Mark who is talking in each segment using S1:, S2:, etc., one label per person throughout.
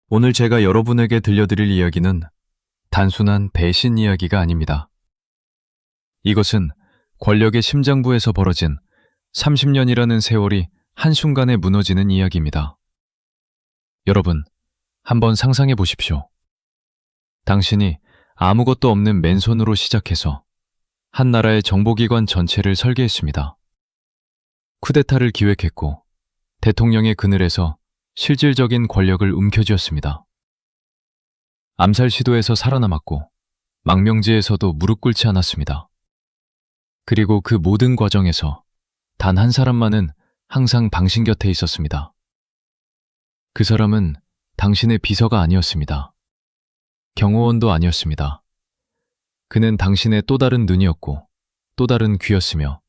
S1: 오늘 제가 여러분에게 들려드릴 이야기는 단순한 배신 이야기가 아닙니다. 이것은 권력의 심장부에서 벌어진 30년이라는 세월이 한순간에 무너지는 이야기입니다. 여러분, 한번 상상해 보십시오. 당신이 아무것도 없는 맨손으로 시작해서 한 나라의 정보기관 전체를 설계했습니다. 쿠데타를 기획했고 대통령의 그늘에서 실질적인 권력을 움켜쥐었습니다. 암살 시도에서 살아남았고 망명지에서도 무릎 꿇지 않았습니다. 그리고 그 모든 과정에서 단 한 사람만은 항상 당신 곁에 있었습니다. 그 사람은 당신의 비서가 아니었습니다. 경호원도 아니었습니다. 그는 당신의 또 다른 눈이었고 또 다른 귀였으며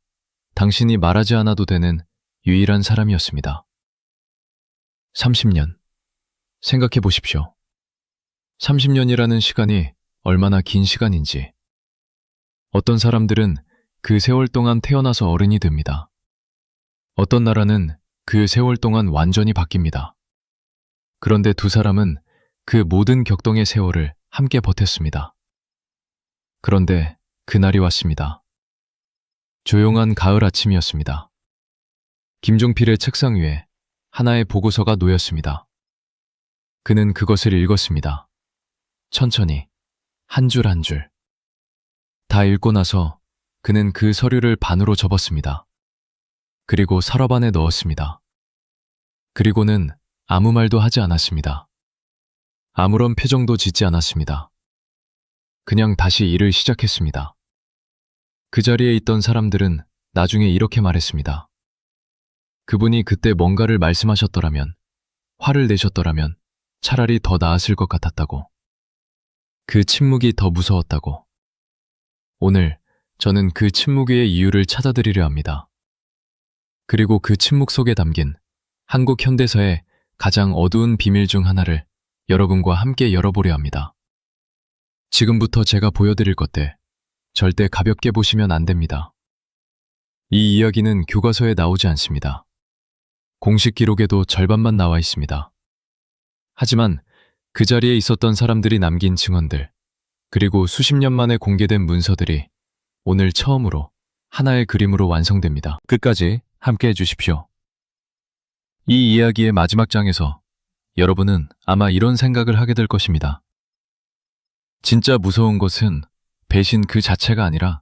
S1: 당신이 말하지 않아도 되는 유일한 사람이었습니다. 30년. 생각해 보십시오. 30년이라는 시간이 얼마나 긴 시간인지. 어떤 사람들은 그 세월 동안 태어나서 어른이 됩니다. 어떤 나라는 그 세월 동안 완전히 바뀝니다. 그런데 두 사람은 그 모든 격동의 세월을 함께 버텼습니다. 그런데 그날이 왔습니다. 조용한 가을 아침이었습니다. 김종필의 책상 위에 하나의 보고서가 놓였습니다. 그는 그것을 읽었습니다. 천천히, 한 줄 한 줄. 다 읽고 나서 그는 그 서류를 반으로 접었습니다. 그리고 서랍 안에 넣었습니다. 그리고는 아무 말도 하지 않았습니다. 아무런 표정도 짓지 않았습니다. 그냥 다시 일을 시작했습니다. 그 자리에 있던 사람들은 나중에 이렇게 말했습니다. 그분이 그때 뭔가를 말씀하셨더라면, 화를 내셨더라면 차라리 더 나았을 것 같았다고. 그 침묵이 더 무서웠다고. 오늘 저는 그 침묵의 이유를 찾아드리려 합니다. 그리고 그 침묵 속에 담긴 한국 현대사의 가장 어두운 비밀 중 하나를 여러분과 함께 열어보려 합니다. 지금부터 제가 보여드릴 것들 절대 가볍게 보시면 안 됩니다. 이 이야기는 교과서에 나오지 않습니다. 공식 기록에도 절반만 나와 있습니다. 하지만 그 자리에 있었던 사람들이 남긴 증언들, 그리고 수십 년 만에 공개된 문서들이 오늘 처음으로 하나의 그림으로 완성됩니다. 끝까지 함께 해주십시오. 이 이야기의 마지막 장에서 여러분은 아마 이런 생각을 하게 될 것입니다. 진짜 무서운 것은 배신 그 자체가 아니라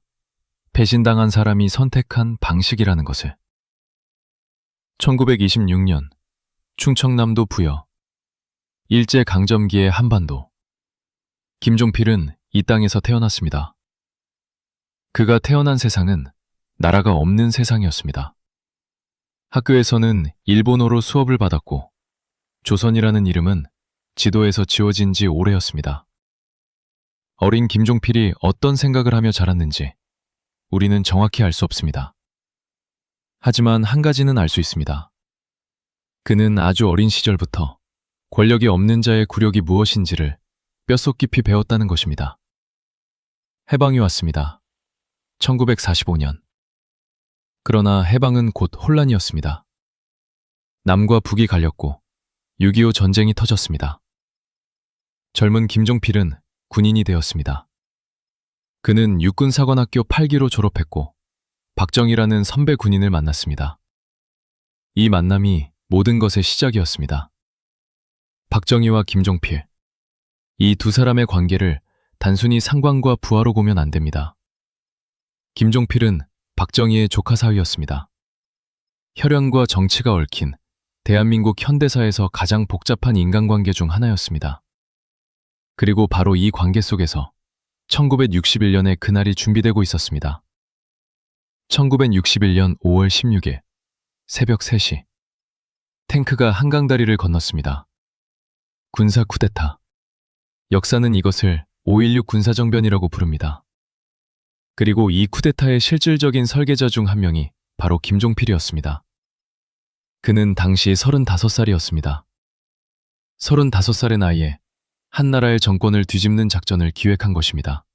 S1: 배신당한 사람이 선택한 방식이라는 것을. 1926년 충청남도 부여 일제강점기의 한반도. 김종필은 이 땅에서 태어났습니다. 그가 태어난 세상은 나라가 없는 세상이었습니다. 학교에서는 일본어로 수업을 받았고 조선이라는 이름은 지도에서 지워진 지 오래였습니다. 어린 김종필이 어떤 생각을 하며 자랐는지 우리는 정확히 알 수 없습니다. 하지만 한 가지는 알 수 있습니다. 그는 아주 어린 시절부터 권력이 없는 자의 굴욕이 무엇인지를 뼛속 깊이 배웠다는 것입니다. 해방이 왔습니다. 1945년. 그러나 해방은 곧 혼란이었습니다. 남과 북이 갈렸고 6.25 전쟁이 터졌습니다. 젊은 김종필은 군인이 되었습니다. 그는 육군사관학교 8기로 졸업했고 박정희라는 선배 군인을 만났습니다. 이 만남이 모든 것의 시작이었습니다. 박정희와 김종필, 이 두 사람의 관계를 단순히 상관과 부하로 보면 안 됩니다. 김종필은 박정희의 조카 사위였습니다. 혈연과 정치가 얽힌 대한민국 현대사에서 가장 복잡한 인간관계 중 하나였습니다. 그리고 바로 이 관계 속에서 1961년의 그날이 준비되고 있었습니다. 1961년 5월 16일 새벽 3시 탱크가 한강다리를 건넜습니다. 군사 쿠데타. 역사는 이것을 5.16 군사정변이라고 부릅니다. 그리고 이 쿠데타의 실질적인 설계자 중 한 명이 바로 김종필이었습니다. 그는 당시 35살이었습니다. 35살의 나이에 한 나라의 정권을 뒤집는 작전을 기획한 것입니다.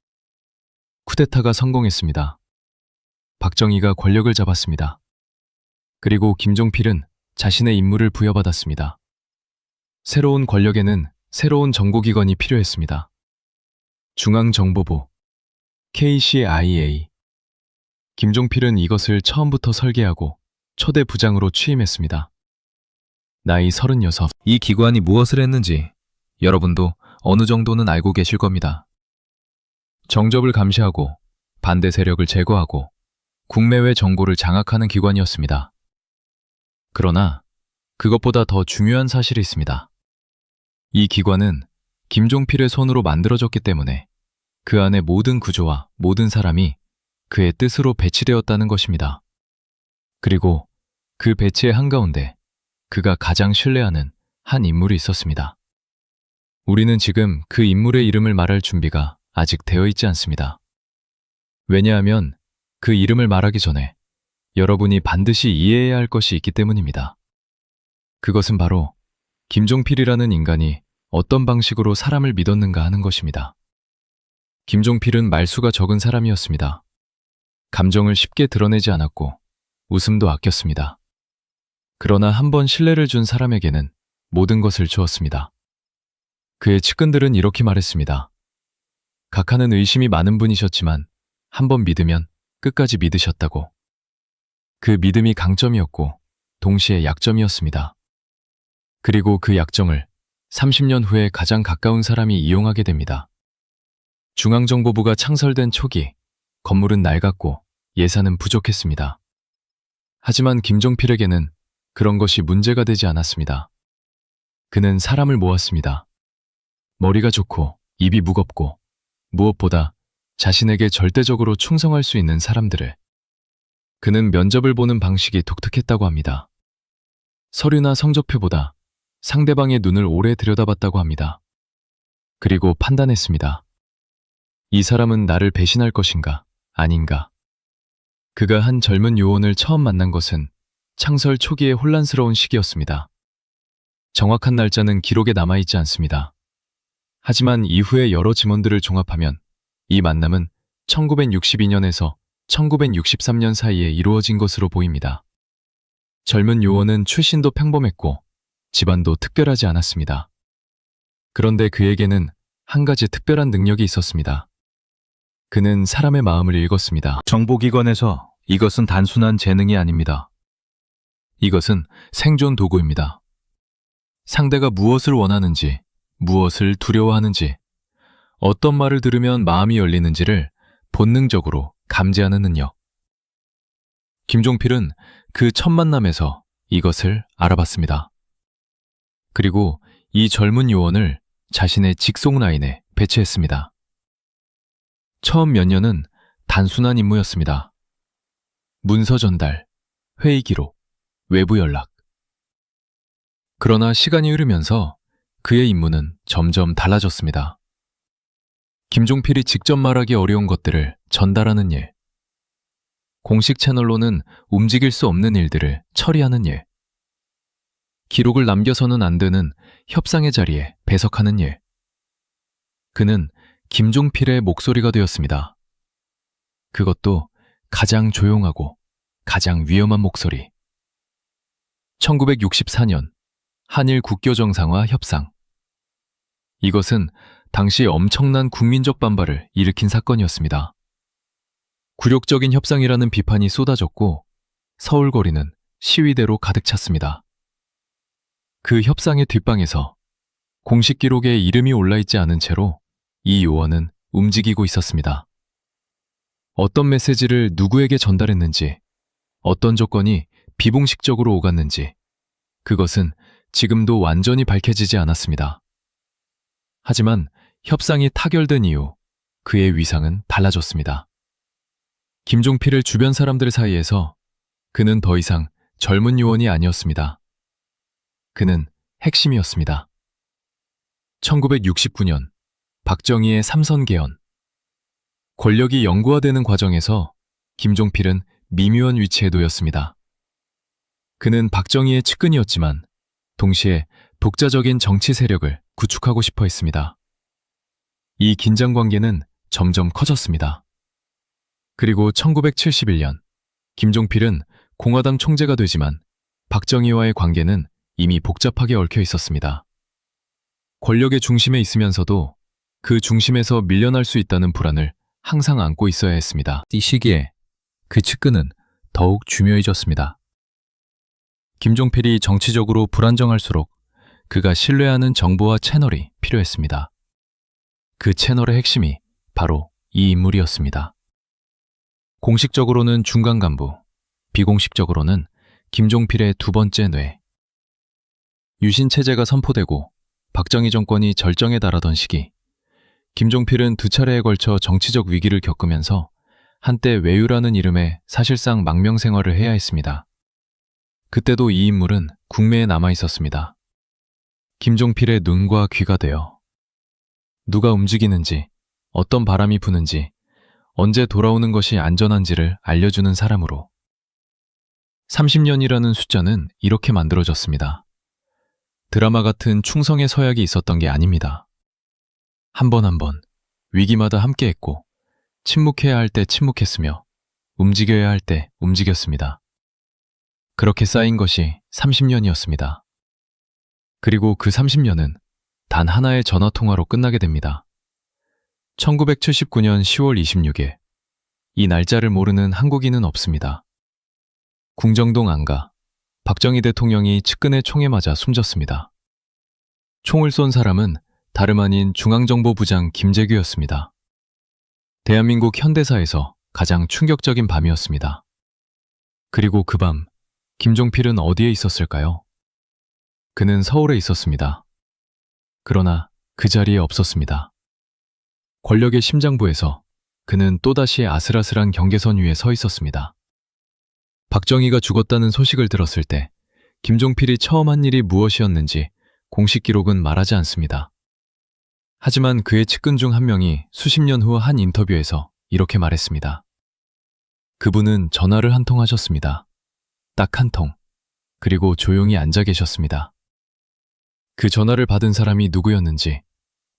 S1: 쿠데타가 성공했습니다. 박정희가 권력을 잡았습니다. 그리고 김종필은 자신의 임무를 부여받았습니다. 새로운 권력에는 새로운 정보기관이 필요했습니다. 중앙정보부, KCIA. 김종필은 이것을 처음부터 설계하고 초대 부장으로 취임했습니다. 나이 36. 이 기관이 무엇을 했는지 여러분도 어느 정도는 알고 계실 겁니다. 정접을 감시하고 반대 세력을 제거하고 국내외 정보를 장악하는 기관이었습니다. 그러나 그것보다 더 중요한 사실이 있습니다. 이 기관은 김종필의 손으로 만들어졌기 때문에 그 안의 모든 구조와 모든 사람이 그의 뜻으로 배치되었다는 것입니다. 그리고 그 배치의 한가운데 그가 가장 신뢰하는 한 인물이 있었습니다. 우리는 지금 그 인물의 이름을 말할 준비가 아직 되어 있지 않습니다. 왜냐하면 그 이름을 말하기 전에 여러분이 반드시 이해해야 할 것이 있기 때문입니다. 그것은 바로 김종필이라는 인간이 어떤 방식으로 사람을 믿었는가 하는 것입니다. 김종필은 말수가 적은 사람이었습니다. 감정을 쉽게 드러내지 않았고 웃음도 아꼈습니다. 그러나 한 번 신뢰를 준 사람에게는 모든 것을 주었습니다. 그의 측근들은 이렇게 말했습니다. 각하는 의심이 많은 분이셨지만 한 번 믿으면 끝까지 믿으셨다고. 그 믿음이 강점이었고 동시에 약점이었습니다. 그리고 그 약점을 30년 후에 가장 가까운 사람이 이용하게 됩니다. 중앙정보부가 창설된 초기, 건물은 낡았고 예산은 부족했습니다. 하지만 김종필에게는 그런 것이 문제가 되지 않았습니다. 그는 사람을 모았습니다. 머리가 좋고 입이 무겁고 무엇보다 자신에게 절대적으로 충성할 수 있는 사람들을. 그는 면접을 보는 방식이 독특했다고 합니다. 서류나 성적표보다 상대방의 눈을 오래 들여다봤다고 합니다. 그리고 판단했습니다. 이 사람은 나를 배신할 것인가, 아닌가. 그가 한 젊은 요원을 처음 만난 것은 창설 초기의 혼란스러운 시기였습니다. 정확한 날짜는 기록에 남아있지 않습니다. 하지만 이후의 여러 지문들을 종합하면 이 만남은 1962년에서 1963년 사이에 이루어진 것으로 보입니다. 젊은 요원은 출신도 평범했고 집안도 특별하지 않았습니다. 그런데 그에게는 한 가지 특별한 능력이 있었습니다. 그는 사람의 마음을 읽었습니다. 정보기관에서 이것은 단순한 재능이 아닙니다. 이것은 생존 도구입니다. 상대가 무엇을 원하는지, 무엇을 두려워하는지, 어떤 말을 들으면 마음이 열리는지를 본능적으로 감지하는 능력. 김종필은 그 첫 만남에서 이것을 알아봤습니다. 그리고 이 젊은 요원을 자신의 직속 라인에 배치했습니다. 처음 몇 년은 단순한 임무였습니다. 문서 전달, 회의 기록, 외부 연락. 그러나 시간이 흐르면서 그의 임무는 점점 달라졌습니다. 김종필이 직접 말하기 어려운 것들을 전달하는 일, 공식 채널로는 움직일 수 없는 일들을 처리하는 일, 기록을 남겨서는 안 되는 협상의 자리에 배석하는 일. 그는 김종필의 목소리가 되었습니다. 그것도 가장 조용하고 가장 위험한 목소리. 1964년 한일 국교 정상화 협상. 이것은 당시 엄청난 국민적 반발을 일으킨 사건이었습니다. 굴욕적인 협상이라는 비판이 쏟아졌고 서울 거리는 시위대로 가득 찼습니다. 그 협상의 뒷방에서 공식 기록에 이름이 올라있지 않은 채로 이 요원은 움직이고 있었습니다. 어떤 메시지를 누구에게 전달했는지, 어떤 조건이 비공식적으로 오갔는지, 그것은 지금도 완전히 밝혀지지 않았습니다. 하지만 협상이 타결된 이후 그의 위상은 달라졌습니다. 김종필을 주변 사람들 사이에서 그는 더 이상 젊은 요원이 아니었습니다. 그는 핵심이었습니다. 1969년 박정희의 삼선 개헌. 권력이 영구화되는 과정에서 김종필은 미묘한 위치에 놓였습니다. 그는 박정희의 측근이었지만 동시에 독자적인 정치 세력을 구축하고 싶어 했습니다. 이 긴장 관계는 점점 커졌습니다. 그리고 1971년 김종필은 공화당 총재가 되지만 박정희와의 관계는 이미 복잡하게 얽혀 있었습니다. 권력의 중심에 있으면서도 그 중심에서 밀려날 수 있다는 불안을 항상 안고 있어야 했습니다. 이 시기에 그 측근은 더욱 중요해졌습니다. 김종필이 정치적으로 불안정할수록 그가 신뢰하는 정보와 채널이 필요했습니다. 그 채널의 핵심이 바로 이 인물이었습니다. 공식적으로는 중간 간부, 비공식적으로는 김종필의 두 번째 뇌. 유신 체제가 선포되고 박정희 정권이 절정에 달하던 시기, 김종필은 두 차례에 걸쳐 정치적 위기를 겪으면서 한때 외유라는 이름에 사실상 망명 생활을 해야 했습니다. 그때도 이 인물은 국내에 남아 있었습니다. 김종필의 눈과 귀가 되어 누가 움직이는지, 어떤 바람이 부는지, 언제 돌아오는 것이 안전한지를 알려주는 사람으로. 30년이라는 숫자는 이렇게 만들어졌습니다. 드라마 같은 충성의 서약이 있었던 게 아닙니다. 한 번 한 번 위기마다 함께했고 침묵해야 할 때 침묵했으며 움직여야 할 때 움직였습니다. 그렇게 쌓인 것이 30년이었습니다. 그리고 그 30년은 단 하나의 전화통화로 끝나게 됩니다. 1979년 10월 26일. 이 날짜를 모르는 한국인은 없습니다. 궁정동 안가. 박정희 대통령이 측근의 총에 맞아 숨졌습니다. 총을 쏜 사람은 다름 아닌 중앙정보부장 김재규였습니다. 대한민국 현대사에서 가장 충격적인 밤이었습니다. 그리고 그 밤, 김종필은 어디에 있었을까요? 그는 서울에 있었습니다. 그러나 그 자리에 없었습니다. 권력의 심장부에서 그는 또다시 아슬아슬한 경계선 위에 서 있었습니다. 박정희가 죽었다는 소식을 들었을 때 김종필이 처음 한 일이 무엇이었는지 공식 기록은 말하지 않습니다. 하지만 그의 측근 중 한 명이 수십 년 후 한 인터뷰에서 이렇게 말했습니다. 그분은 전화를 한 통 하셨습니다. 딱 한 통. 그리고 조용히 앉아 계셨습니다. 그 전화를 받은 사람이 누구였는지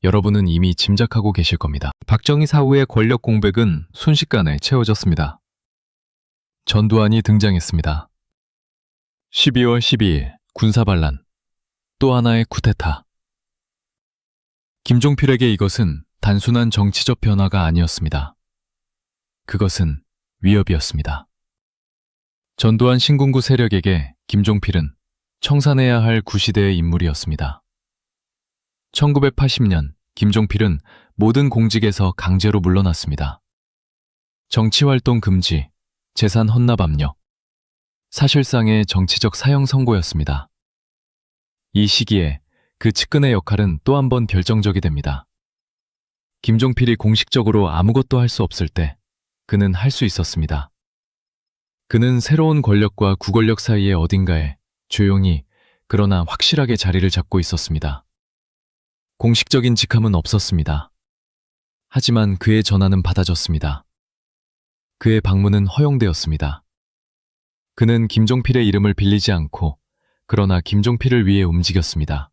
S1: 여러분은 이미 짐작하고 계실 겁니다. 박정희 사후의 권력 공백은 순식간에 채워졌습니다. 전두환이 등장했습니다. 12월 12일 군사반란, 또 하나의 쿠데타. 김종필에게 이것은 단순한 정치적 변화가 아니었습니다. 그것은 위협이었습니다. 전두환 신군구 세력에게 김종필은 청산해야 할 구시대의 인물이었습니다. 1980년 김종필은 모든 공직에서 강제로 물러났습니다. 정치활동 금지, 재산 헌납 압력, 사실상의 정치적 사형 선고였습니다. 이 시기에 그 측근의 역할은 또 한 번 결정적이 됩니다. 김종필이 공식적으로 아무것도 할 수 없을 때 그는 할 수 있었습니다. 그는 새로운 권력과 구권력 사이의 어딘가에 조용히 그러나 확실하게 자리를 잡고 있었습니다. 공식적인 직함은 없었습니다. 하지만 그의 전화는 받아졌습니다. 그의 방문은 허용되었습니다. 그는 김종필의 이름을 빌리지 않고 그러나 김종필을 위해 움직였습니다.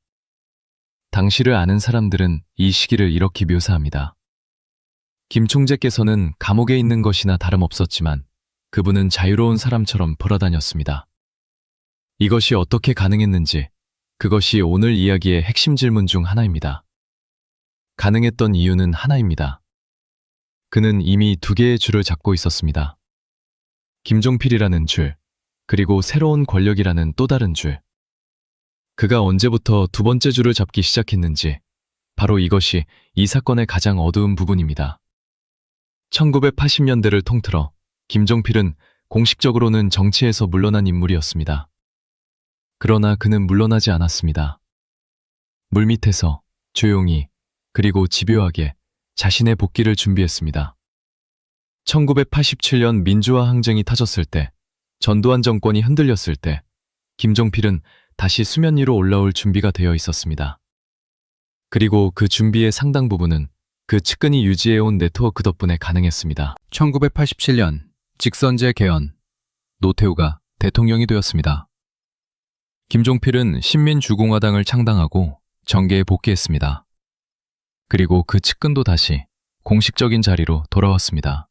S1: 당시를 아는 사람들은 이 시기를 이렇게 묘사합니다. 김 총재께서는 감옥에 있는 것이나 다름없었지만 그분은 자유로운 사람처럼 돌아다녔습니다. 이것이 어떻게 가능했는지, 그것이 오늘 이야기의 핵심 질문 중 하나입니다. 가능했던 이유는 하나입니다. 그는 이미 두 개의 줄을 잡고 있었습니다. 김종필이라는 줄, 그리고 새로운 권력이라는 또 다른 줄. 그가 언제부터 두 번째 줄을 잡기 시작했는지, 바로 이것이 이 사건의 가장 어두운 부분입니다. 1980년대를 통틀어 김종필은 공식적으로는 정치에서 물러난 인물이었습니다. 그러나 그는 물러나지 않았습니다. 물밑에서 조용히 그리고 집요하게 자신의 복귀를 준비했습니다. 1987년 민주화 항쟁이 터졌을 때, 전두환 정권이 흔들렸을 때 김종필은 다시 수면 위로 올라올 준비가 되어 있었습니다. 그리고 그 준비의 상당 부분은 그 측근이 유지해온 네트워크 덕분에 가능했습니다. 1987년 직선제 개헌, 노태우가 대통령이 되었습니다. 김종필은 신민주공화당을 창당하고 정계에 복귀했습니다. 그리고 그 측근도 다시 공식적인 자리로 돌아왔습니다.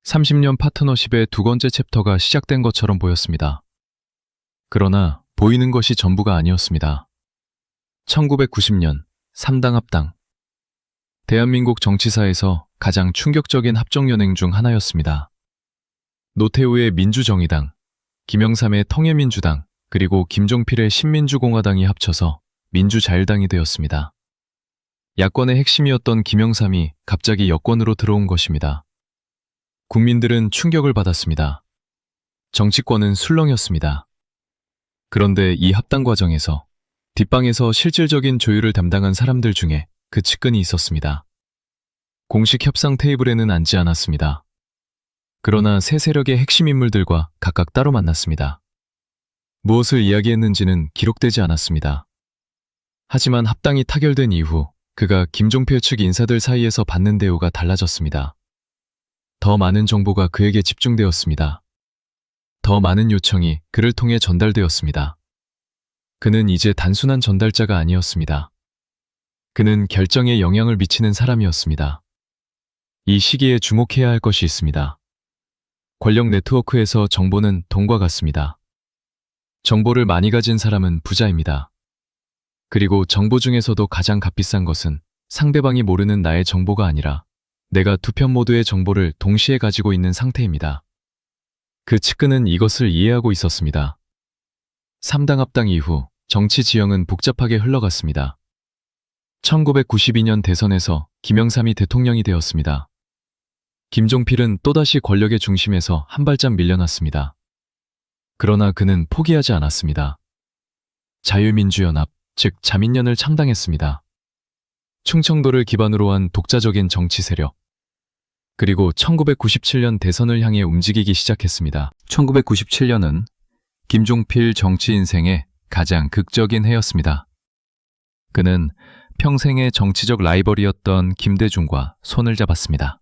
S1: 30년 파트너십의 두 번째 챕터가 시작된 것처럼 보였습니다. 그러나 보이는 것이 전부가 아니었습니다. 1990년 3당 합당. 대한민국 정치사에서 가장 충격적인 합정연행 중 하나였습니다. 노태우의 민주정의당, 김영삼의 통일민주당, 그리고 김종필의 신민주공화당이 합쳐서 민주자율당이 되었습니다. 야권의 핵심이었던 김영삼이 갑자기 여권으로 들어온 것입니다. 국민들은 충격을 받았습니다. 정치권은 술렁였습니다. 그런데 이 합당 과정에서 뒷방에서 실질적인 조율을 담당한 사람들 중에 그 측근이 있었습니다. 공식 협상 테이블에는 앉지 않았습니다. 그러나 새 세력의 핵심 인물들과 각각 따로 만났습니다. 무엇을 이야기했는지는 기록되지 않았습니다. 하지만 합당이 타결된 이후 그가 김종필 측 인사들 사이에서 받는 대우가 달라졌습니다. 더 많은 정보가 그에게 집중되었습니다. 더 많은 요청이 그를 통해 전달되었습니다. 그는 이제 단순한 전달자가 아니었습니다. 그는 결정에 영향을 미치는 사람이었습니다. 이 시기에 주목해야 할 것이 있습니다. 권력 네트워크에서 정보는 돈과 같습니다. 정보를 많이 가진 사람은 부자입니다. 그리고 정보 중에서도 가장 값비싼 것은 상대방이 모르는 나의 정보가 아니라 내가 두 편 모두의 정보를 동시에 가지고 있는 상태입니다. 그 측근은 이것을 이해하고 있었습니다. 3당 합당 이후 정치 지형은 복잡하게 흘러갔습니다. 1992년 대선에서 김영삼이 대통령이 되었습니다. 김종필은 또다시 권력의 중심에서 한 발짝 밀려났습니다. 그러나 그는 포기하지 않았습니다. 자유민주연합, 즉 자민련을 창당했습니다. 충청도를 기반으로 한 독자적인 정치 세력. 그리고 1997년 대선을 향해 움직이기 시작했습니다. 1997년은 김종필 정치 인생의 가장 극적인 해였습니다. 그는 평생의 정치적 라이벌이었던 김대중과 손을 잡았습니다.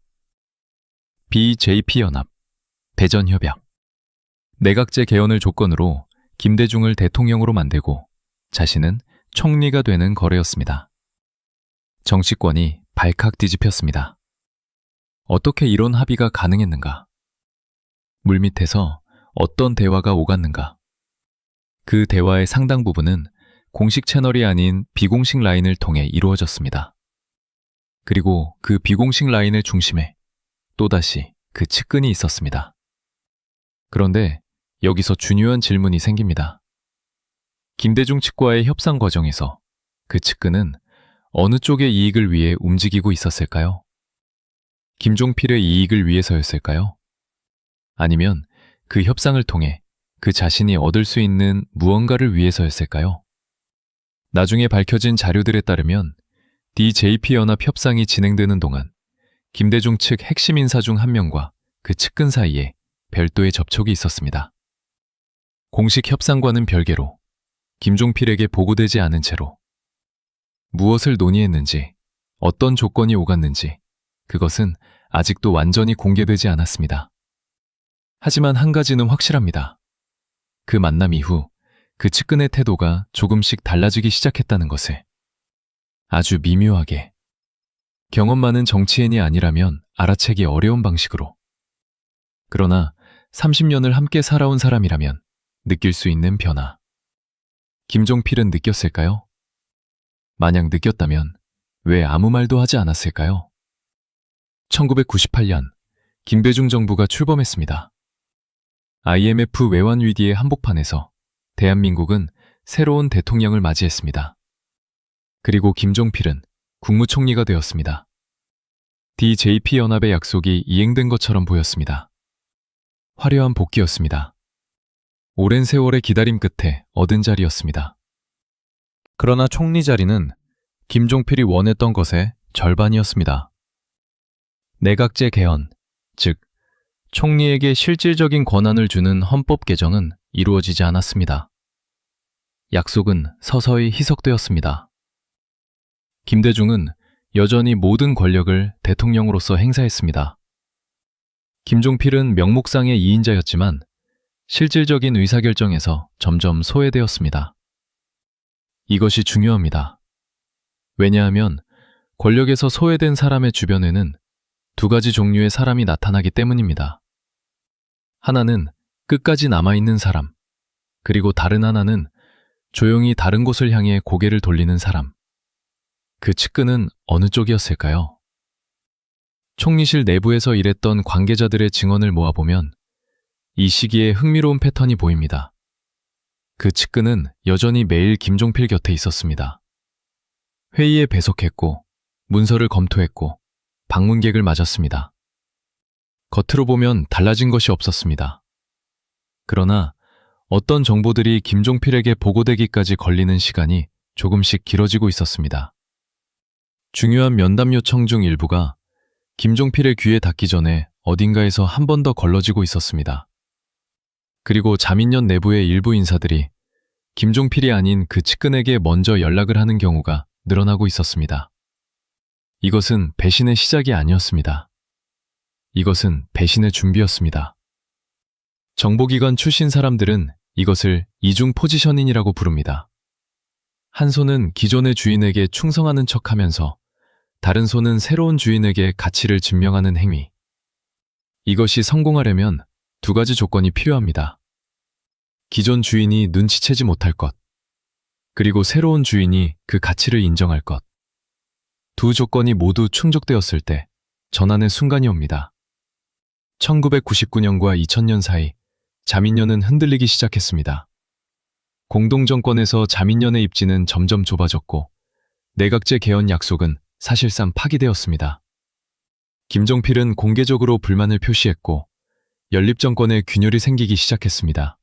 S1: BJP 연합, 대전협약, 내각제 개헌을 조건으로 김대중을 대통령으로 만들고 자신은 총리가 되는 거래였습니다. 정치권이 발칵 뒤집혔습니다. 어떻게 이런 합의가 가능했는가? 물밑에서 어떤 대화가 오갔는가? 그 대화의 상당 부분은 공식 채널이 아닌 비공식 라인을 통해 이루어졌습니다. 그리고 그 비공식 라인의 중심에 또다시 그 측근이 있었습니다. 그런데 여기서 중요한 질문이 생깁니다. 김대중 측과의 협상 과정에서 그 측근은 어느 쪽의 이익을 위해 움직이고 있었을까요? 김종필의 이익을 위해서였을까요? 아니면 그 협상을 통해 그 자신이 얻을 수 있는 무언가를 위해서였을까요? 나중에 밝혀진 자료들에 따르면 DJP-연합 협상이 진행되는 동안 김대중 측 핵심 인사 중 한 명과 그 측근 사이에 별도의 접촉이 있었습니다. 공식 협상과는 별개로 김종필에게 보고되지 않은 채로 무엇을 논의했는지, 어떤 조건이 오갔는지 그것은 아직도 완전히 공개되지 않았습니다. 하지만 한 가지는 확실합니다. 그 만남 이후 그 측근의 태도가 조금씩 달라지기 시작했다는 것을. 아주 미묘하게. 경험 많은 정치인이 아니라면 알아채기 어려운 방식으로. 그러나 30년을 함께 살아온 사람이라면 느낄 수 있는 변화. 김종필은 느꼈을까요? 만약 느꼈다면 왜 아무 말도 하지 않았을까요? 1998년 김대중 정부가 출범했습니다. IMF 외환 위기의 한복판에서 대한민국은 새로운 대통령을 맞이했습니다. 그리고 김종필은 국무총리가 되었습니다. DJP-연합의 약속이 이행된 것처럼 보였습니다. 화려한 복귀였습니다. 오랜 세월의 기다림 끝에 얻은 자리였습니다. 그러나 총리 자리는 김종필이 원했던 것의 절반이었습니다. 내각제 개헌, 즉 총리에게 실질적인 권한을 주는 헌법 개정은 이루어지지 않았습니다. 약속은 서서히 희석되었습니다. 김대중은 여전히 모든 권력을 대통령으로서 행사했습니다. 김종필은 명목상의 2인자였지만 실질적인 의사결정에서 점점 소외되었습니다. 이것이 중요합니다. 왜냐하면 권력에서 소외된 사람의 주변에는 두 가지 종류의 사람이 나타나기 때문입니다. 하나는 끝까지 남아있는 사람, 그리고 다른 하나는 조용히 다른 곳을 향해 고개를 돌리는 사람. 그 측근은 어느 쪽이었을까요? 총리실 내부에서 일했던 관계자들의 증언을 모아보면 이 시기에 흥미로운 패턴이 보입니다. 그 측근은 여전히 매일 김종필 곁에 있었습니다. 회의에 배석했고, 문서를 검토했고, 방문객을 맞았습니다. 겉으로 보면 달라진 것이 없었습니다. 그러나 어떤 정보들이 김종필에게 보고되기까지 걸리는 시간이 조금씩 길어지고 있었습니다. 중요한 면담 요청 중 일부가 김종필의 귀에 닿기 전에 어딘가에서 한 번 더 걸러지고 있었습니다. 그리고 자민련 내부의 일부 인사들이 김종필이 아닌 그 측근에게 먼저 연락을 하는 경우가 늘어나고 있었습니다. 이것은 배신의 시작이 아니었습니다. 이것은 배신의 준비였습니다. 정보기관 출신 사람들은 이것을 이중 포지셔닝이라고 부릅니다. 한 손은 기존의 주인에게 충성하는 척하면서 다른 손은 새로운 주인에게 가치를 증명하는 행위. 이것이 성공하려면 두 가지 조건이 필요합니다. 기존 주인이 눈치채지 못할 것, 그리고 새로운 주인이 그 가치를 인정할 것. 두 조건이 모두 충족되었을 때 전환의 순간이 옵니다. 1999년과 2000년 사이 자민련은 흔들리기 시작했습니다. 공동정권에서 자민련의 입지는 점점 좁아졌고 내각제 개헌 약속은 사실상 파기되었습니다. 김종필은 공개적으로 불만을 표시했고 연립정권에 균열이 생기기 시작했습니다.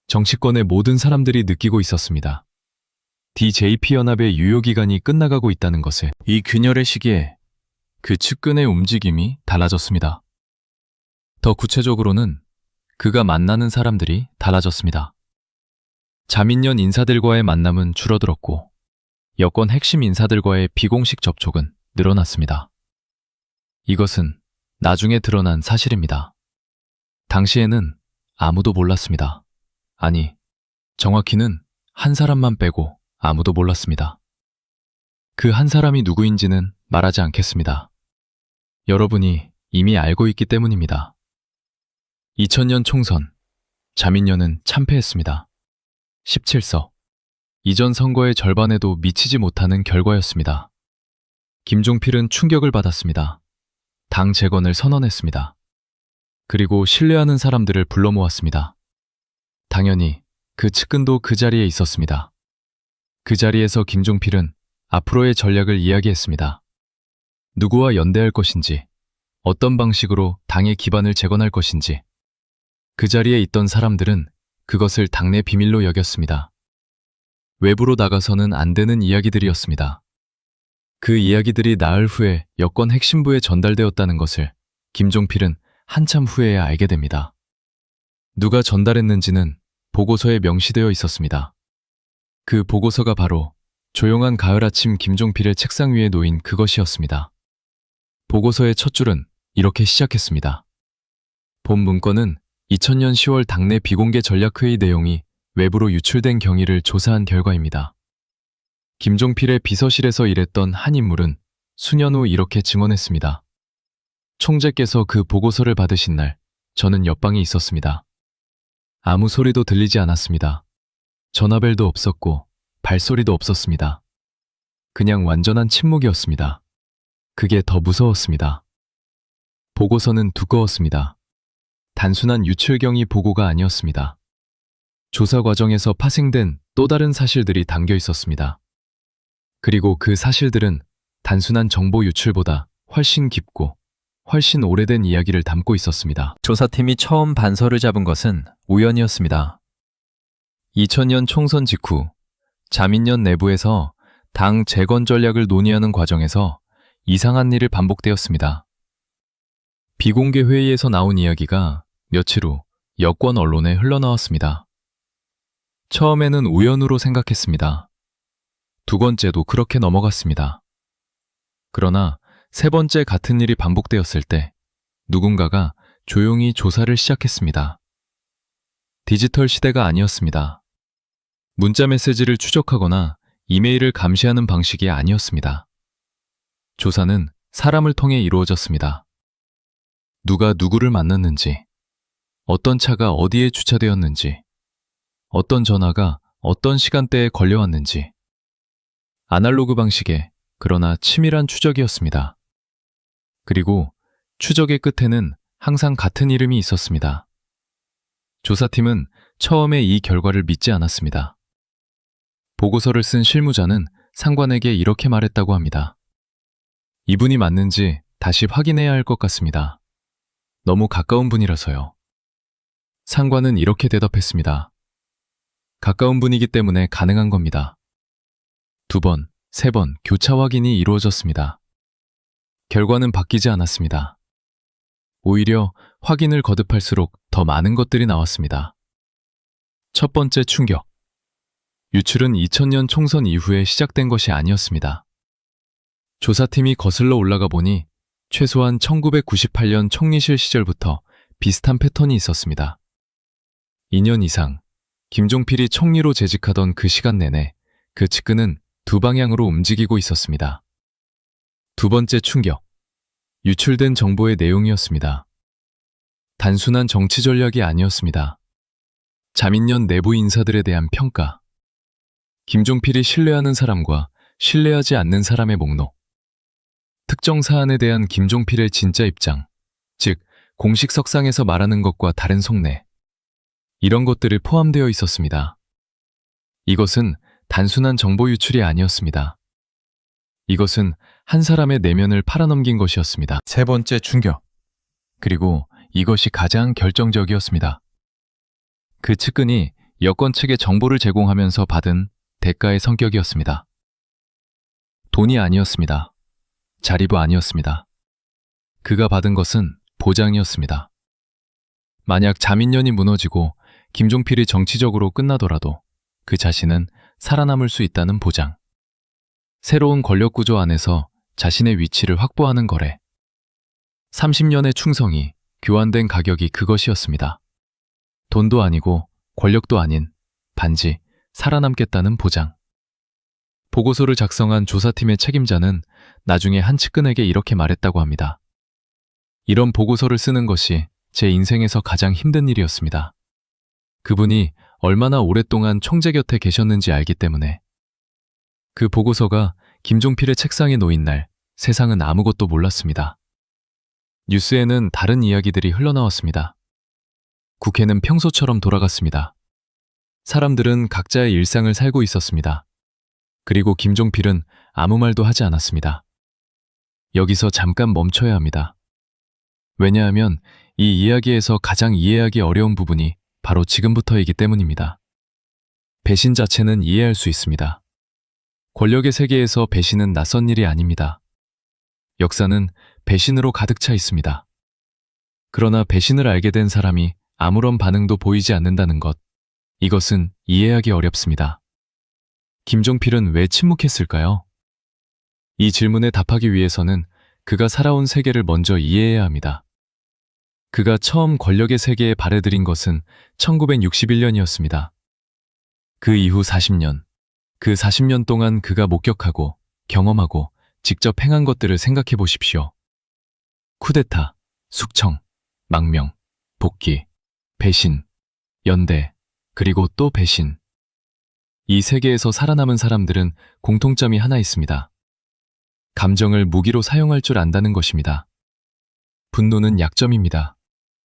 S1: 정치권의 모든 사람들이 느끼고 있었습니다. DJP-연합의 유효기간이 끝나가고 있다는 것을. 이 균열의 시기에 그 측근의 움직임이 달라졌습니다. 더 구체적으로는 그가 만나는 사람들이 달라졌습니다. 자민련 인사들과의 만남은 줄어들었고 여권 핵심 인사들과의 비공식 접촉은 늘어났습니다. 이것은 나중에 드러난 사실입니다. 당시에는 아무도 몰랐습니다. 아니, 정확히는 한 사람만 빼고 아무도 몰랐습니다. 그 한 사람이 누구인지는 말하지 않겠습니다. 여러분이 이미 알고 있기 때문입니다. 2000년 총선, 자민련은 참패했습니다. 17서. 이전 선거의 절반에도 미치지 못하는 결과였습니다. 김종필은 충격을 받았습니다. 당 재건을 선언했습니다. 그리고 신뢰하는 사람들을 불러 모았습니다. 당연히 그 측근도 그 자리에 있었습니다. 그 자리에서 김종필은 앞으로의 전략을 이야기했습니다. 누구와 연대할 것인지, 어떤 방식으로 당의 기반을 재건할 것인지. 그 자리에 있던 사람들은 그것을 당내 비밀로 여겼습니다. 외부로 나가서는 안 되는 이야기들이었습니다. 그 이야기들이 나흘 후에 여권 핵심부에 전달되었다는 것을 김종필은 한참 후에야 알게 됩니다. 누가 전달했는지는 보고서에 명시되어 있었습니다. 그 보고서가 바로 조용한 가을 아침 김종필의 책상 위에 놓인 그것이었습니다. 보고서의 첫 줄은 이렇게 시작했습니다. 본 문건은 2000년 10월 당내 비공개 전략회의 내용이 외부로 유출된 경위를 조사한 결과입니다. 김종필의 비서실에서 일했던 한 인물은 수년 후 이렇게 증언했습니다. 총재께서 그 보고서를 받으신 날 저는 옆방에 있었습니다. 아무 소리도 들리지 않았습니다. 전화벨도 없었고 발소리도 없었습니다. 그냥 완전한 침묵이었습니다. 그게 더 무서웠습니다. 보고서는 두꺼웠습니다. 단순한 유출경위 보고가 아니었습니다. 조사 과정에서 파생된 또 다른 사실들이 담겨 있었습니다. 그리고 그 사실들은 단순한 정보 유출보다 훨씬 깊고 훨씬 오래된 이야기를 담고 있었습니다. 조사팀이 처음 반서를 잡은 것은 우연이었습니다. 2000년 총선 직후 자민련 내부에서 당 재건 전략을 논의하는 과정에서 이상한 일이 반복되었습니다. 비공개 회의에서 나온 이야기가 며칠 후 여권 언론에 흘러나왔습니다. 처음에는 우연으로 생각했습니다. 두 번째도 그렇게 넘어갔습니다. 그러나 세 번째 같은 일이 반복되었을 때 누군가가 조용히 조사를 시작했습니다. 디지털 시대가 아니었습니다. 문자 메시지를 추적하거나 이메일을 감시하는 방식이 아니었습니다. 조사는 사람을 통해 이루어졌습니다. 누가 누구를 만났는지, 어떤 차가 어디에 주차되었는지, 어떤 전화가 어떤 시간대에 걸려왔는지. 아날로그 방식의 그러나 치밀한 추적이었습니다. 그리고 추적의 끝에는 항상 같은 이름이 있었습니다. 조사팀은 처음에 이 결과를 믿지 않았습니다. 보고서를 쓴 실무자는 상관에게 이렇게 말했다고 합니다. 이분이 맞는지 다시 확인해야 할 것 같습니다. 너무 가까운 분이라서요. 상관은 이렇게 대답했습니다. 가까운 분이기 때문에 가능한 겁니다. 2번, 3번 교차 확인이 이루어졌습니다. 결과는 바뀌지 않았습니다. 오히려 확인을 거듭할수록 더 많은 것들이 나왔습니다. 첫 번째 충격. 유출은 2000년 총선 이후에 시작된 것이 아니었습니다. 조사팀이 거슬러 올라가 보니 최소한 1998년 총리실 시절부터 비슷한 패턴이 있었습니다. 2년 이상 김종필이 총리로 재직하던 그 시간 내내 그 측근은 두 방향으로 움직이고 있었습니다. 두 번째 충격. 유출된 정보의 내용이었습니다. 단순한 정치 전략이 아니었습니다. 자민련 내부 인사들에 대한 평가. 김종필이 신뢰하는 사람과 신뢰하지 않는 사람의 목록. 특정 사안에 대한 김종필의 진짜 입장, 즉 공식 석상에서 말하는 것과 다른 속내. 이런 것들이 포함되어 있었습니다. 이것은 단순한 정보 유출이 아니었습니다. 이것은 한 사람의 내면을 팔아넘긴 것이었습니다. 세 번째 충격. 그리고 이것이 가장 결정적이었습니다. 그 측근이 여권 측에 정보를 제공하면서 받은 대가의 성격이었습니다. 돈이 아니었습니다. 자리부 아니었습니다. 그가 받은 것은 보장이었습니다. 만약 자민련이 무너지고 김종필이 정치적으로 끝나더라도 그 자신은 살아남을 수 있다는 보장. 새로운 권력구조 안에서 자신의 위치를 확보하는 거래. 30년의 충성이 교환된 가격이 그것이었습니다. 돈도 아니고 권력도 아닌 단지 살아남겠다는 보장. 보고서를 작성한 조사팀의 책임자는 나중에 한 측근에게 이렇게 말했다고 합니다. 이런 보고서를 쓰는 것이 제 인생에서 가장 힘든 일이었습니다. 그분이 얼마나 오랫동안 총재 곁에 계셨는지 알기 때문에. 그 보고서가 김종필의 책상에 놓인 날 세상은 아무것도 몰랐습니다. 뉴스에는 다른 이야기들이 흘러나왔습니다. 국회는 평소처럼 돌아갔습니다. 사람들은 각자의 일상을 살고 있었습니다. 그리고 김종필은 아무 말도 하지 않았습니다. 여기서 잠깐 멈춰야 합니다. 왜냐하면 이 이야기에서 가장 이해하기 어려운 부분이 바로 지금부터이기 때문입니다. 배신 자체는 이해할 수 있습니다. 권력의 세계에서 배신은 낯선 일이 아닙니다. 역사는 배신으로 가득 차 있습니다. 그러나 배신을 알게 된 사람이 아무런 반응도 보이지 않는다는 것, 이것은 이해하기 어렵습니다. 김종필은 왜 침묵했을까요? 이 질문에 답하기 위해서는 그가 살아온 세계를 먼저 이해해야 합니다. 그가 처음 권력의 세계에 발해들인 것은 1961년이었습니다. 그 이후 40년, 그 40년 동안 그가 목격하고 경험하고 직접 행한 것들을 생각해 보십시오. 쿠데타, 숙청, 망명, 복귀, 배신, 연대, 그리고 또 배신. 이 세계에서 살아남은 사람들은 공통점이 하나 있습니다. 감정을 무기로 사용할 줄 안다는 것입니다. 분노는 약점입니다.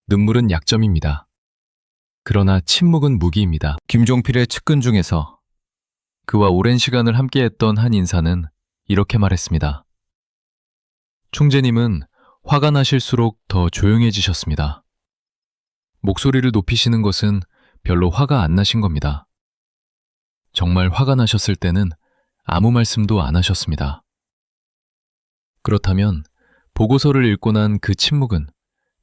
S1: 눈물은 약점입니다. 그러나 침묵은 무기입니다. 김종필의 측근 중에서 그와 오랜 시간을 함께했던 한 인사는 이렇게 말했습니다. 총재님은 화가 나실수록 더 조용해지셨습니다. 목소리를 높이시는 것은 별로 화가 안 나신 겁니다. 정말 화가 나셨을 때는 아무 말씀도 안 하셨습니다. 그렇다면 보고서를 읽고 난 그 침묵은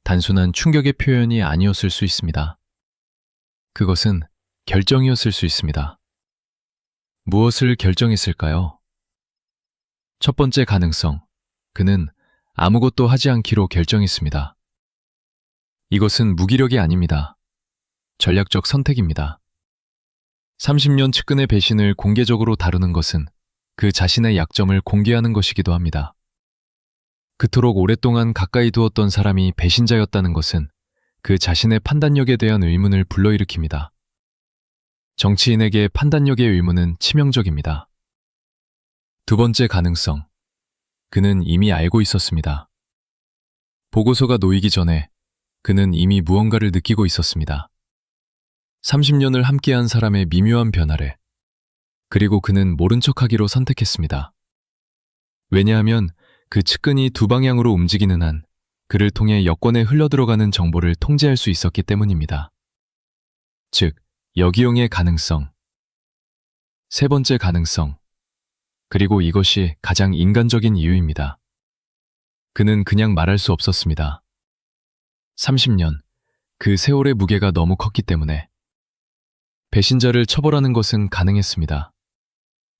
S1: 단순한 충격의 표현이 아니었을 수 있습니다. 그것은 결정이었을 수 있습니다. 무엇을 결정했을까요? 첫 번째 가능성, 그는 아무것도 하지 않기로 결정했습니다. 이것은 무기력이 아닙니다. 전략적 선택입니다. 30년 측근의 배신을 공개적으로 다루는 것은 그 자신의 약점을 공개하는 것이기도 합니다. 그토록 오랫동안 가까이 두었던 사람이 배신자였다는 것은 그 자신의 판단력에 대한 의문을 불러일으킵니다. 정치인에게 판단력의 의무는 치명적입니다. 두 번째 가능성. 그는 이미 알고 있었습니다. 보고서가 놓이기 전에 그는 이미 무언가를 느끼고 있었습니다. 30년을 함께한 사람의 미묘한 변화를. 그리고 그는 모른 척하기로 선택했습니다. 왜냐하면 그 측근이 두 방향으로 움직이는 한 그를 통해 여권에 흘러들어가는 정보를 통제할 수 있었기 때문입니다. 즉, 역이용의 가능성. 세 번째 가능성. 그리고 이것이 가장 인간적인 이유입니다. 그는 그냥 말할 수 없었습니다. 30년, 그 세월의 무게가 너무 컸기 때문에 배신자를 처벌하는 것은 가능했습니다.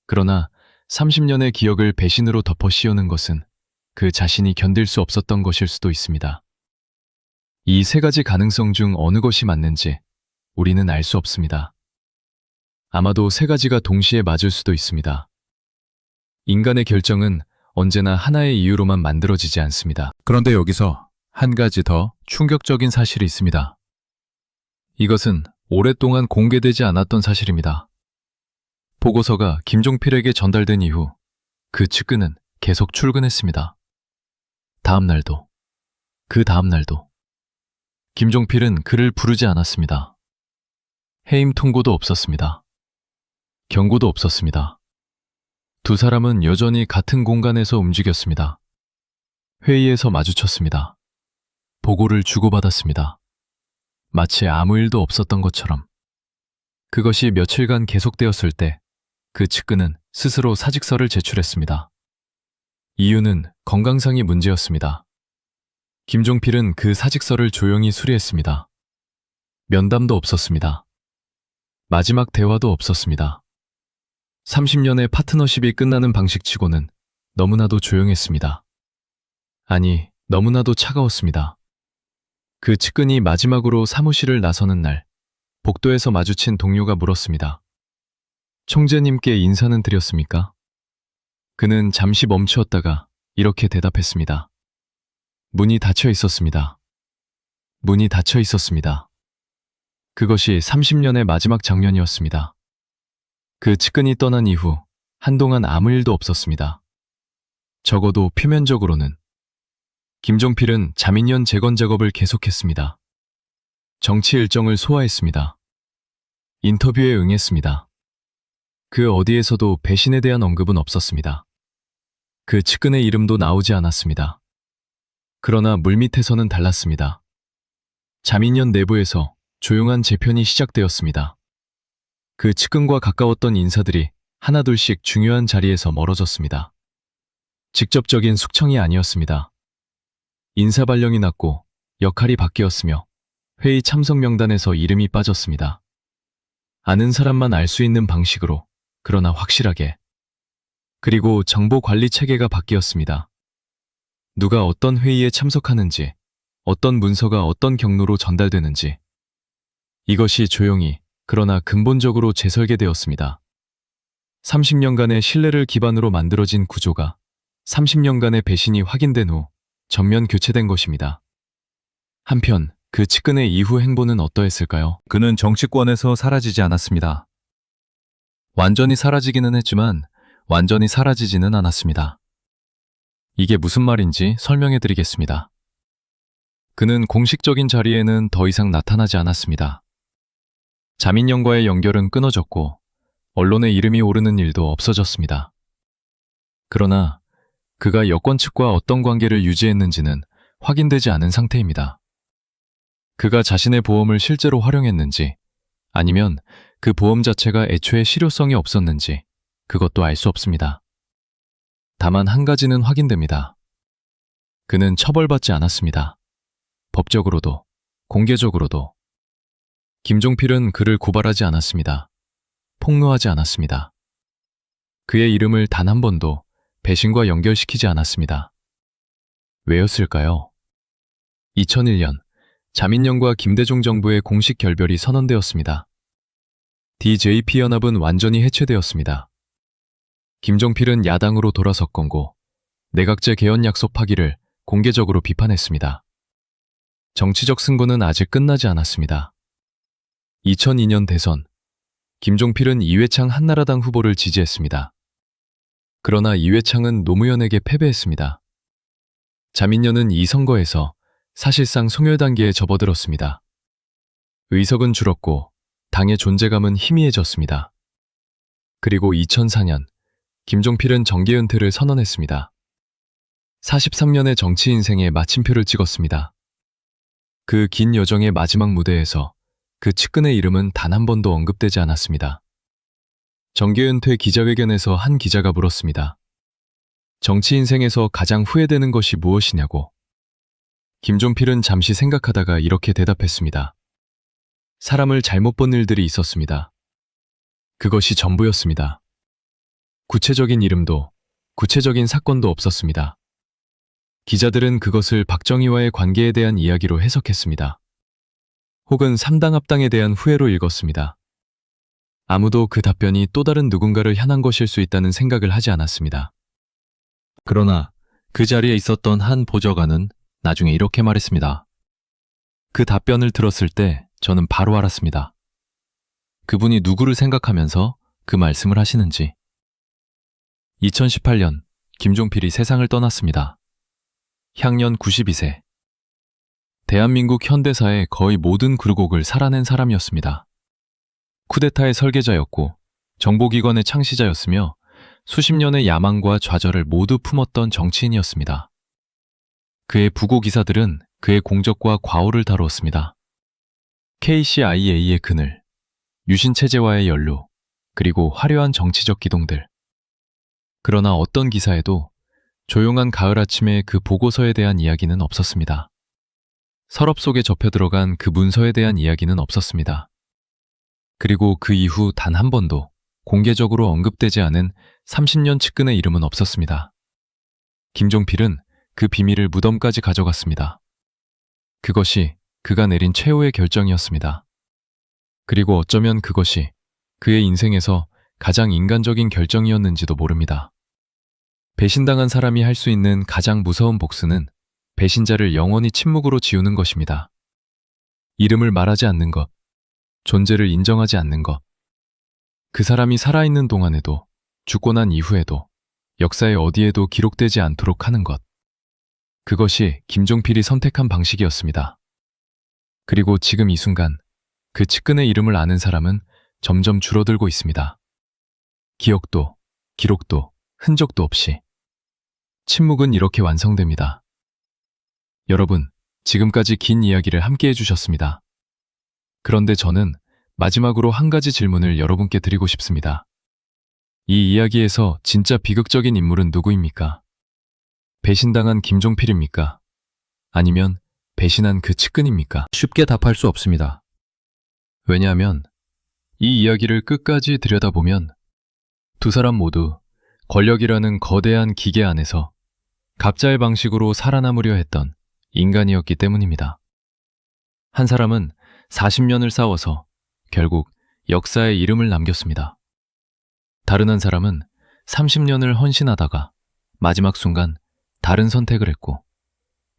S1: 그러나 30년의 기억을 배신으로 덮어 씌우는 것은 그 자신이 견딜 수 없었던 것일 수도 있습니다. 이 세 가지 가능성 중 어느 것이 맞는지 우리는 알 수 없습니다. 아마도 세 가지가 동시에 맞을 수도 있습니다. 인간의 결정은 언제나 하나의 이유로만 만들어지지 않습니다. 그런데 여기서 한 가지 더 충격적인 사실이 있습니다. 이것은 오랫동안 공개되지 않았던 사실입니다. 보고서가 김종필에게 전달된 이후 그 측근은 계속 출근했습니다. 다음 날도, 그 다음 날도. 김종필은 그를 부르지 않았습니다. 해임 통고도 없었습니다. 경고도 없었습니다. 두 사람은 여전히 같은 공간에서 움직였습니다. 회의에서 마주쳤습니다. 보고를 주고받았습니다. 마치 아무 일도 없었던 것처럼. 그것이 며칠간 계속되었을 때 그 측근은 스스로 사직서를 제출했습니다. 이유는 건강상의 문제였습니다. 김종필은 그 사직서를 조용히 수리했습니다. 면담도 없었습니다. 마지막 대화도 없었습니다. 30년의 파트너십이 끝나는 방식치고는 너무나도 조용했습니다. 아니, 너무나도 차가웠습니다. 그 측근이 마지막으로 사무실을 나서는 날, 복도에서 마주친 동료가 물었습니다. 총재님께 인사는 드렸습니까? 그는 잠시 멈추었다가 이렇게 대답했습니다. 문이 닫혀 있었습니다. 문이 닫혀 있었습니다. 그것이 30년의 마지막 장면이었습니다. 그 측근이 떠난 이후 한동안 아무 일도 없었습니다. 적어도 표면적으로는. 김종필은 자민련 재건 작업을 계속했습니다. 정치 일정을 소화했습니다. 인터뷰에 응했습니다. 그 어디에서도 배신에 대한 언급은 없었습니다. 그 측근의 이름도 나오지 않았습니다. 그러나 물밑에서는 달랐습니다. 자민련 내부에서 조용한 재편이 시작되었습니다. 그 측근과 가까웠던 인사들이 하나둘씩 중요한 자리에서 멀어졌습니다. 직접적인 숙청이 아니었습니다. 인사 발령이 났고 역할이 바뀌었으며 회의 참석 명단에서 이름이 빠졌습니다. 아는 사람만 알 수 있는 방식으로, 그러나 확실하게. 그리고 정보 관리 체계가 바뀌었습니다. 누가 어떤 회의에 참석하는지, 어떤 문서가 어떤 경로로 전달되는지. 이것이 조용히, 그러나 근본적으로 재설계되었습니다. 30년간의 신뢰를 기반으로 만들어진 구조가 30년간의 배신이 확인된 후 전면 교체된 것입니다. 한편 그 측근의 이후 행보는 어떠했을까요? 그는 정치권에서 사라지지 않았습니다. 완전히 사라지기는 했지만 완전히 사라지지는 않았습니다. 이게 무슨 말인지 설명해 드리겠습니다. 그는 공식적인 자리에는 더 이상 나타나지 않았습니다. 자민련과의 연결은 끊어졌고 언론에 이름이 오르는 일도 없어졌습니다. 그러나 그가 여권 측과 어떤 관계를 유지했는지는 확인되지 않은 상태입니다. 그가 자신의 보험을 실제로 활용했는지 아니면 그 보험 자체가 애초에 실효성이 없었는지 그것도 알 수 없습니다. 다만 한 가지는 확인됩니다. 그는 처벌받지 않았습니다. 법적으로도, 공개적으로도. 김종필은 그를 고발하지 않았습니다. 폭로하지 않았습니다. 그의 이름을 단 한 번도 배신과 연결시키지 않았습니다. 왜였을까요? 2001년 자민련과 김대중 정부의 공식 결별이 선언되었습니다. DJP연합은 완전히 해체되었습니다. 김종필은 야당으로 돌아섰건고 내각제 개헌 약속 파기를 공개적으로 비판했습니다. 정치적 승부는 아직 끝나지 않았습니다. 2002년 대선, 김종필은 이회창 한나라당 후보를 지지했습니다. 그러나 이회창은 노무현에게 패배했습니다. 자민련은 이 선거에서 사실상 소멸 단계에 접어들었습니다. 의석은 줄었고 당의 존재감은 희미해졌습니다. 그리고 2004년 김종필은 정계 은퇴를 선언했습니다. 43년의 정치 인생에 마침표를 찍었습니다. 그 긴 여정의 마지막 무대에서 그 측근의 이름은 단 한 번도 언급되지 않았습니다. 정계 은퇴 기자회견에서 한 기자가 물었습니다. 정치 인생에서 가장 후회되는 것이 무엇이냐고. 김종필은 잠시 생각하다가 이렇게 대답했습니다. 사람을 잘못 본 일들이 있었습니다. 그것이 전부였습니다. 구체적인 이름도, 구체적인 사건도 없었습니다. 기자들은 그것을 박정희와의 관계에 대한 이야기로 해석했습니다. 혹은 3당 합당에 대한 후회로 읽었습니다. 아무도 그 답변이 또 다른 누군가를 향한 것일 수 있다는 생각을 하지 않았습니다. 그러나 그 자리에 있었던 한 보좌관은 나중에 이렇게 말했습니다. 그 답변을 들었을 때 저는 바로 알았습니다. 그분이 누구를 생각하면서 그 말씀을 하시는지. 2018년 김종필이 세상을 떠났습니다. 향년 92세. 대한민국 현대사의 거의 모든 굴곡을 살아낸 사람이었습니다. 쿠데타의 설계자였고 정보기관의 창시자였으며 수십 년의 야망과 좌절을 모두 품었던 정치인이었습니다. 그의 부고 기사들은 그의 공적과 과오를 다루었습니다. KCIA의 그늘, 유신체제와의 연루, 그리고 화려한 정치적 기동들. 그러나 어떤 기사에도 조용한 가을 아침의 그 보고서에 대한 이야기는 없었습니다. 서랍 속에 접혀 들어간 그 문서에 대한 이야기는 없었습니다. 그리고 그 이후 단 한 번도 공개적으로 언급되지 않은 30년 측근의 이름은 없었습니다. 김종필은 그 비밀을 무덤까지 가져갔습니다. 그것이 그가 내린 최후의 결정이었습니다. 그리고 어쩌면 그것이 그의 인생에서 가장 인간적인 결정이었는지도 모릅니다. 배신당한 사람이 할 수 있는 가장 무서운 복수는 배신자를 영원히 침묵으로 지우는 것입니다. 이름을 말하지 않는 것, 존재를 인정하지 않는 것. 그 사람이 살아있는 동안에도, 죽고 난 이후에도, 역사의 어디에도 기록되지 않도록 하는 것. 그것이 김종필이 선택한 방식이었습니다. 그리고 지금 이 순간 그 측근의 이름을 아는 사람은 점점 줄어들고 있습니다. 기억도, 기록도, 흔적도 없이. 침묵은 이렇게 완성됩니다. 여러분, 지금까지 긴 이야기를 함께 해주셨습니다. 그런데 저는 마지막으로 한 가지 질문을 여러분께 드리고 싶습니다. 이 이야기에서 진짜 비극적인 인물은 누구입니까? 배신당한 김종필입니까? 아니면 배신한 그 측근입니까? 쉽게 답할 수 없습니다. 왜냐하면 이 이야기를 끝까지 들여다보면 두 사람 모두 권력이라는 거대한 기계 안에서 각자의 방식으로 살아남으려 했던 인간이었기 때문입니다. 한 사람은 40년을 싸워서 결국 역사에 이름을 남겼습니다. 다른 한 사람은 30년을 헌신하다가 마지막 순간 다른 선택을 했고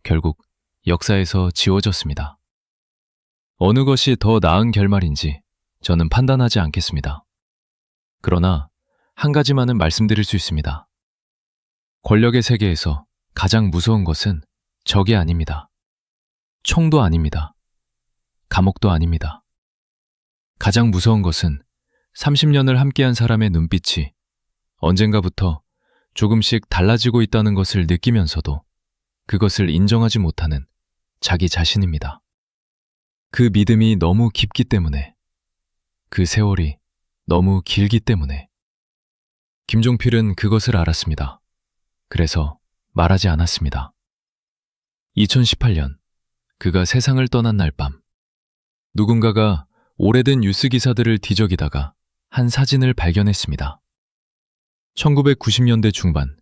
S1: 결국 역사에서 지워졌습니다. 어느 것이 더 나은 결말인지 저는 판단하지 않겠습니다. 그러나 한 가지만은 말씀드릴 수 있습니다. 권력의 세계에서 가장 무서운 것은 적이 아닙니다. 총도 아닙니다. 감옥도 아닙니다. 가장 무서운 것은 30년을 함께한 사람의 눈빛이 언젠가부터 조금씩 달라지고 있다는 것을 느끼면서도 그것을 인정하지 못하는 자기 자신입니다. 그 믿음이 너무 깊기 때문에, 그 세월이 너무 길기 때문에. 김종필은 그것을 알았습니다. 그래서 말하지 않았습니다. 2018년, 그가 세상을 떠난 날 밤, 누군가가 오래된 뉴스 기사들을 뒤적이다가 한 사진을 발견했습니다. 1990년대 중반,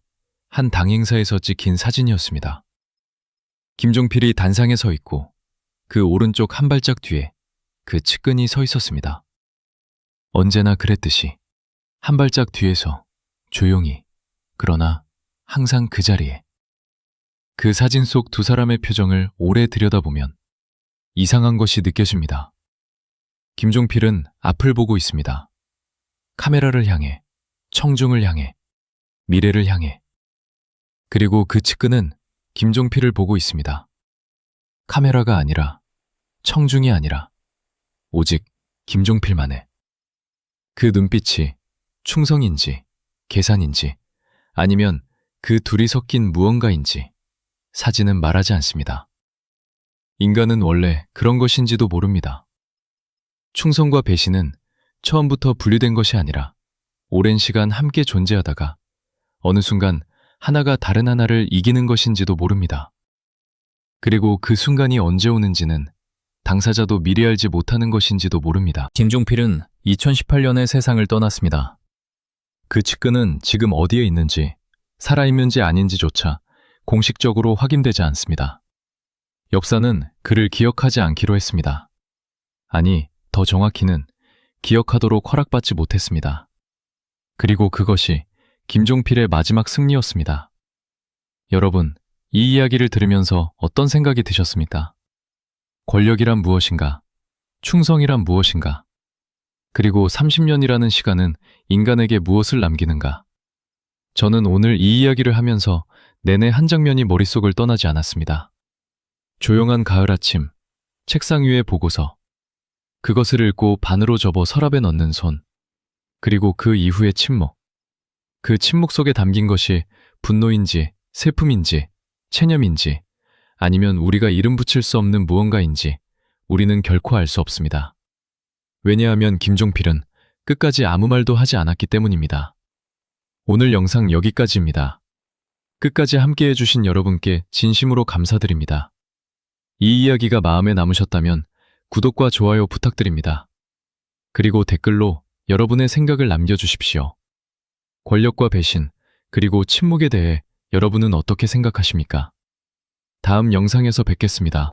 S1: 한 당 행사에서 찍힌 사진이었습니다. 김종필이 단상에 서 있고 그 오른쪽 한 발짝 뒤에 그 측근이 서 있었습니다. 언제나 그랬듯이 한 발짝 뒤에서 조용히, 그러나 항상 그 자리에. 그 사진 속 두 사람의 표정을 오래 들여다보면 이상한 것이 느껴집니다. 김종필은 앞을 보고 있습니다. 카메라를 향해, 청중을 향해, 미래를 향해. 그리고 그 측근은 김종필을 보고 있습니다. 카메라가 아니라, 청중이 아니라, 오직 김종필만의. 그 눈빛이 충성인지, 계산인지, 아니면 그 둘이 섞인 무언가인지 사진은 말하지 않습니다. 인간은 원래 그런 것인지도 모릅니다. 충성과 배신은 처음부터 분리된 것이 아니라 오랜 시간 함께 존재하다가 어느 순간 하나가 다른 하나를 이기는 것인지도 모릅니다. 그리고 그 순간이 언제 오는지는 당사자도 미리 알지 못하는 것인지도 모릅니다. 김종필은 2018년에 세상을 떠났습니다. 그 측근은 지금 어디에 있는지, 살아있는지 아닌지조차 공식적으로 확인되지 않습니다. 역사는 그를 기억하지 않기로 했습니다. 아니, 더 정확히는 기억하도록 허락받지 못했습니다. 그리고 그것이 김종필의 마지막 승리였습니다. 여러분, 이 이야기를 들으면서 어떤 생각이 드셨습니까? 권력이란 무엇인가? 충성이란 무엇인가? 그리고 30년이라는 시간은 인간에게 무엇을 남기는가? 저는 오늘 이 이야기를 하면서 내내 한 장면이 머릿속을 떠나지 않았습니다. 조용한 가을 아침, 책상 위의 보고서, 그것을 읽고 반으로 접어 서랍에 넣는 손, 그리고 그 이후의 침묵. 그 침묵 속에 담긴 것이 분노인지, 슬픔인지, 체념인지, 아니면 우리가 이름 붙일 수 없는 무언가인지 우리는 결코 알 수 없습니다. 왜냐하면 김종필은 끝까지 아무 말도 하지 않았기 때문입니다. 오늘 영상 여기까지입니다. 끝까지 함께 해주신 여러분께 진심으로 감사드립니다. 이 이야기가 마음에 남으셨다면 구독과 좋아요 부탁드립니다. 그리고 댓글로 여러분의 생각을 남겨주십시오. 권력과 배신, 그리고 침묵에 대해 여러분은 어떻게 생각하십니까? 다음 영상에서 뵙겠습니다.